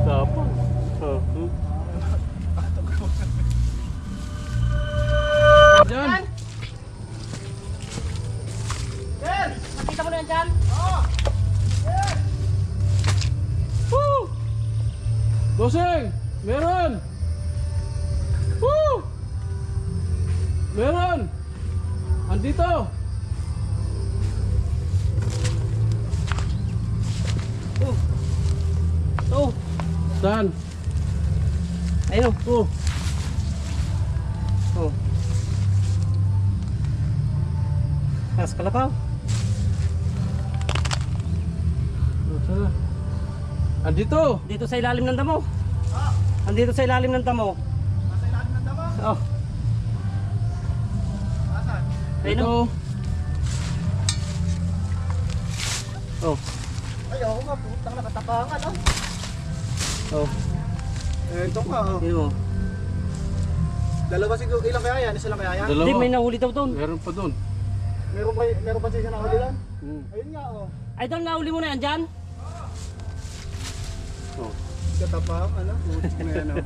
Tapos. Diyan. Yan! Nakita mo na yan dyan? Oo. Woo! Bossing! Meron! Woo! Meron! Andito! Oh. Oh. Saan? Ayun Oh. oh. Kas kalabaw. Saan? Andito! Dito sa ilalim ng damo. Andito sa ilalim ng damo. Nasa ilalim ng damo? Oh. Asan? Ayun Ito. oh. Oh. Ay, ako nga, putang nakatapangan, oh. Oh. Ito nga, oh. Ayun mo. Dalawa siguro, ilang kaya yan? Isa lang kaya yan? Dalawa. Hindi, may nahuli daw doon. Meron pa doon. Meron pa siya nahuli lang? Hmm. Ayun nga, oh. Idol, nahuli mo na yan dyan? Oh. Katapang, ano? Putik na yan, oh.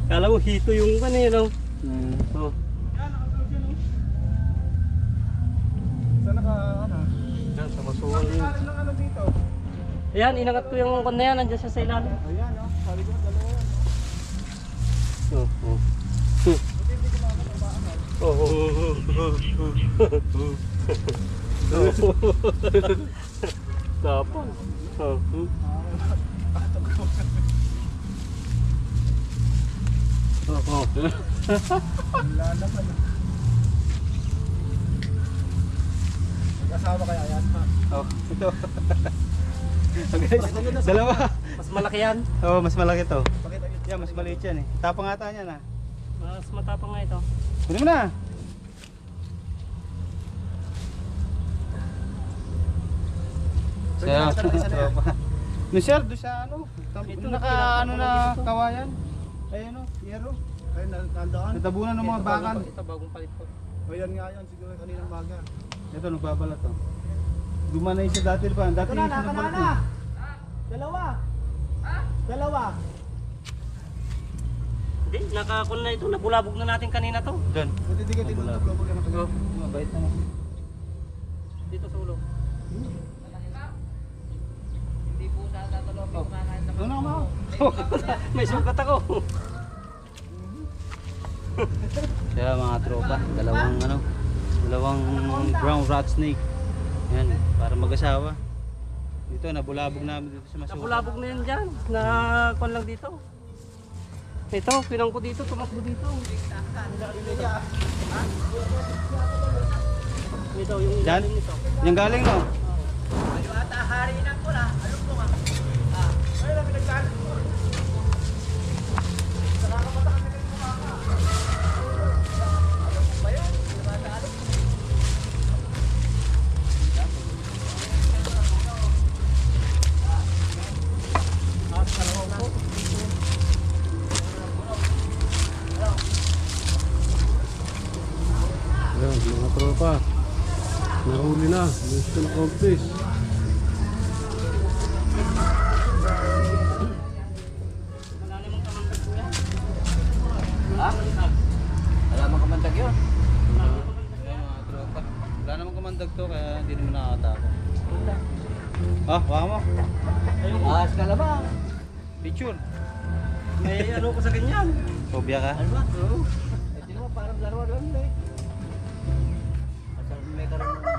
Kala mo hito yung ano yun oh. Hmm. Oh. Yan, nakatawag yan, oh. Saan naka, ano? Diyan sa masuwal yun. Ilalim ng ano dito? Ayan, inangat ko yung kon na yan. Nandiyan siya sa ilalim. Ayan, oh. Sabi ko, dalawa yan, Oh. oh. Oh. Buti hindi ko makakatamaan, oh. Tapos. Oh. Oh. Wala naman, oh. Mag-asawa kaya yan, ha? Oh. Ito. Guys, dalawa. Mas malaki yan. Oh, mas malaki to. Pakita yun. Yeah, mas maliit yan eh. Tapang ata niya na. Mas matapang nga ito. Kunin mo na. Saya. Michelle, doon sa ano? Ito, Naka ano na dito. kawayan. Ayun o, yero. Ayun, nandaan. Natabunan ng mga bakal. Ito bagong palit po. Ayan nga yan, siguro kaninang maga. Ito, nagbabalat to. Luma na isa dati pa. Dati yung sinabalat ko. Dalawa. Dalawa. Hindi, nakakon na ito. Nabulabog na natin kanina to. Diyan. Buti di ka tinutuglo pag ano Go. Mabait naman. Dito sa ulo. Doon ako mo. May sukat ako. Kaya mga tropa, dalawang brown rat snake. Yan, para mag-asawa. Dito, nabulabog namin dito sa masuka. Nabulabog na yan dyan. Nakakon lang dito. Ito, pinang ko dito. Tumakbo dito. Ito, yung Dyan? ilalim nito. Yung galing no? Ayan, mga tropa. Nahuli na. Mission accomplished. Malalim ang kamangkag ko yan. Wala namang kamandag yun. Ayan, mga tropa. Wala namang kamandag to, kaya hindi naman nakakatakot. Ah, baka mo. Ahas ka lamang. Picture. May ano ko sa ganyan. Phobia ka? Ano ba? Oo. Ito mo parang laro lang eh. Asal may karoon mo.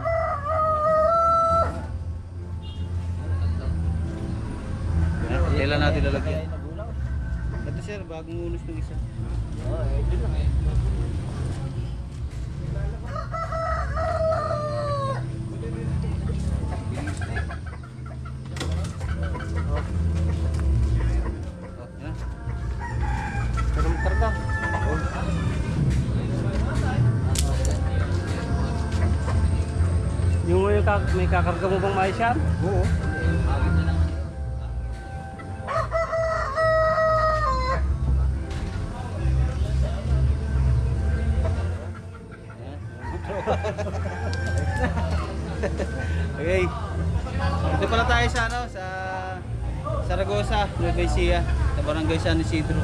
Kailan natin lalagyan? Ito sir, bagong unos ng isa. Oo, ito lang eh. Oh, yan. Karong karga. Yung may kakarga mo bang mais yan? Oo. Okay. Ito pala tayo sa ano, sa Saragosa, Nueva Ecija, sa barangay San Isidro.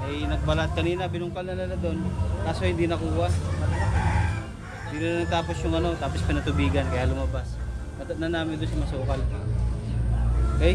Ay nagbalat kanina, binungkal na nila doon. Kaso hindi nakuha. Hindi na natapos yung ano, tapos pinatubigan kaya lumabas. Matat na namin doon si Masukal. Okay?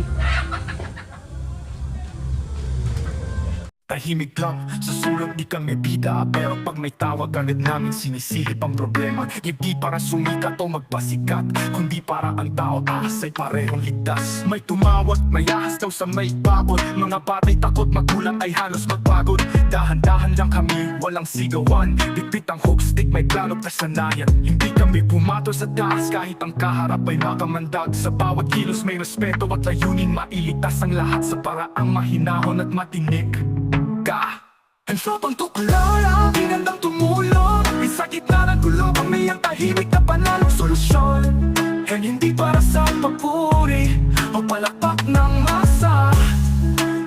Tahimik lang, sa sulat di kang ebida. Pero pag may tawag agad namin sinisilip ang problema. Hindi para sumikat o magpasikat, kundi para ang tao ahas ay parehong ligtas. May tumawag, may ahas daw sa may babot. Mga batay takot, magulang ay halos magpagod. Dahan-dahan lang kami, walang sigawan. Dipit ang hook stick, may plano kasanayan. Hindi kami pumato sa taas kahit ang kaharap ay nakamandag. Sa bawat kilos may respeto at layunin, mailigtas ang lahat sa paraang mahinahon at matinik. Ang sopang tuklaw lang, inandang tumulong. Sa gitna ng gulo, pang may ang tahimik na panalong solusyon. And hindi para sa papuri o palakpak ng masa,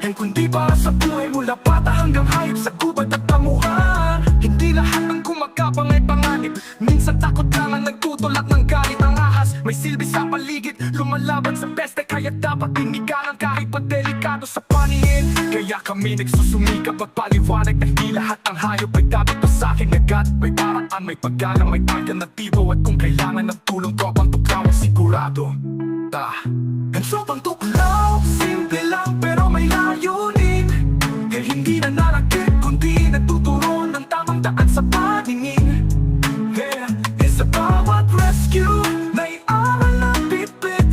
and kundi para sa buhay mula bata hanggang hayop sa gubat at pamuhan. Hindi lahat ng gumagapang ay panganib, minsan takot lang ang nagtutulak ng galit. Ang ahas may silbi sa paligid, lumalaban sa peste, kaya dapat tinigalan kahit pa delikado sa paningin. Kaya kami nagsusumikap magpaliwanag na hindi lahat ang hayop ay dapat pa sa akin agad. May paraan, may paggalang, may alternatibo, at kung kailangan ng tulong ko pang tuklaw ang sigurado. Ang sopang tuklaw, simple lang pero may layunin. Eh hindi na narakit, kundi nagtuturo ng tamang daan sa paningin. Sa bawat rescue, may aral na bibig.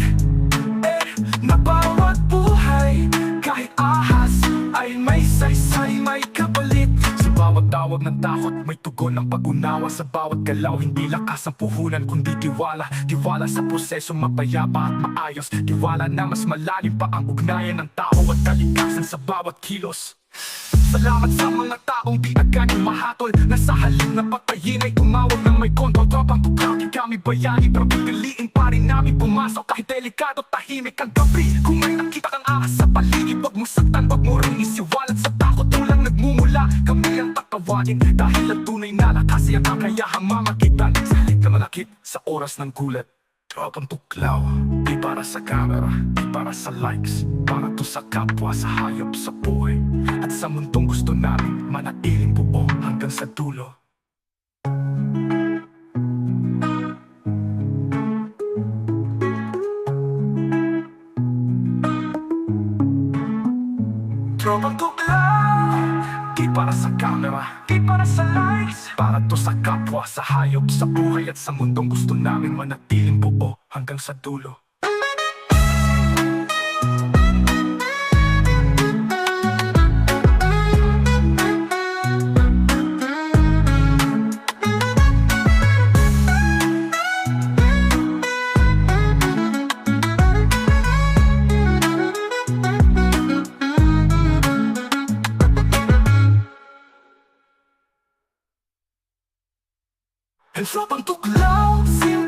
Na bawat buhay, kahit ahas, ay may saysay, may kapalit. Sa bawat tawag ng takot, may tugon ng pag-unawa. Sa bawat galaw, hindi lakas ang puhunan, kundi tiwala. Tiwala sa proseso, mapayapa at maayos. Tiwala na mas malalim pa ang ugnayan ng tao at kalikasan sa bawat kilos. Salamat sa mga taong di agad umahatol, na sa halip na patayin ay tumawag ng may kontrol. Tropang tuklaw, di kami bayani, pero pipiliin pa rin namin pumasok kahit delikado, tahimik ang gabi. Kung may nakita kang ahas sa paligid, wag mo saktan, wag mo rin isiwalat sa takot. Tulang nagmumula, kami ang tatawagin, dahil ang tunay na lakas ay ang kakayahang mamagitan sa halip na malakit sa oras ng gulat. Tropang tuklaw, di para sa camera, di para sa likes, para to sa kapwa, sa hayop, sa buhay, at sa mundong gusto namin manatiling buo hanggang sa dulo. Tropang tuklaw, di para sa camera, di para sa likes, para to sa kapwa, sa hayop, sa buhay, at sa mundong gusto namin manatiling buo hanggang sa dulo. Ang sopang tuklaw, simple